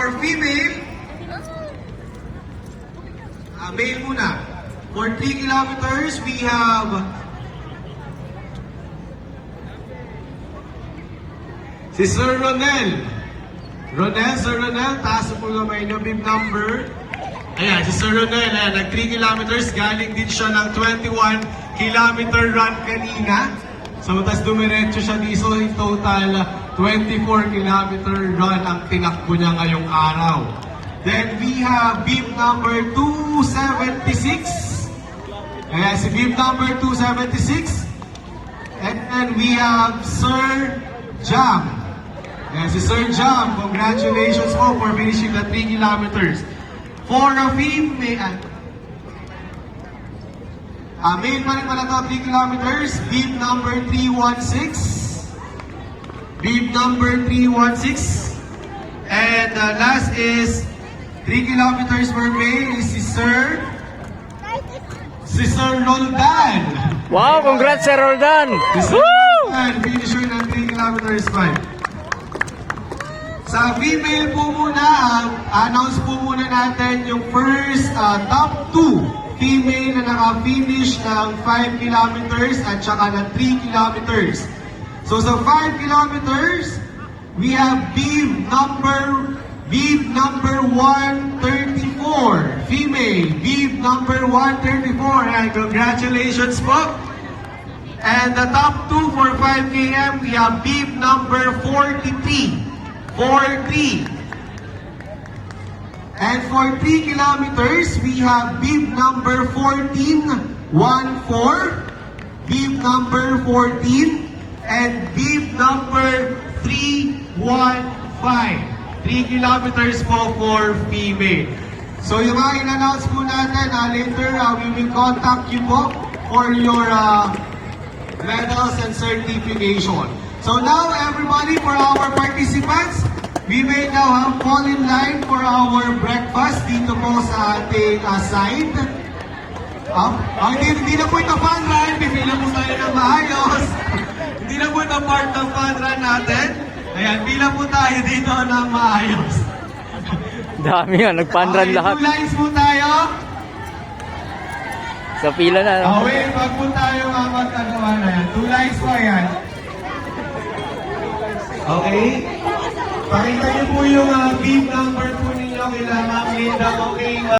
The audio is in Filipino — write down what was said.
for female, male muna. For 3 kilometers, we have si Sir Ronel. Sir Ronel, taas po kamay na bib number. Ayan, si Sir Ronel, ayan, nag 3 kilometers, galing din siya ng 21 kilometer run kanina. So, tas dumiretso siya dito, in total 24 kilometer run ang tinakbo niya ngayong araw. Then we have bib number 276. Ayan, si bib number 276. And then we have Sir Jam. Ayan, si Sir Jam, congratulations po for finishing the 3 kilometers. For a female, male pa rin pala to, 3 kilometers, bib number 316. Bib number 316. And last is 3 kilometers for male is si Sir Roldan. Wow, congrats Sir Roldan! Si Sir Roldan, finisher ng 3 kilometers 5. Sa female po muna, announce po muna natin yung first top 2 female na naka-finish ng 5 kilometers at saka ng 3 kilometers. So sa 5 kilometers, we have bib number 134, female, bib number 134, and congratulations po. And the top 2 for 5 km, we have bib number 43. And for 3 kilometers, we have bib number 14, bib number 14, and bib number 315. 3 kilometers po for female. So yung mga in-announce po natin, later we will contact you po for your medals and certification. So now everybody, for our participants, we may now fall in line for our breakfast dito po sa ating side. Hindi na po ito fun run, pipila po tayo ng maayos. Hindi na po ito part ng fun run natin. Ayan, pila po tayo dito ng maayos. Dami nga, nag-fun run lahat. 2 lines po tayo. Sa pila na. Okay, wag po tayo magkagawa na yan. 2 lines po yan. Okay? Pakita niyo po yung bib number po ninyo kailangan Ma'am Linda. Okay?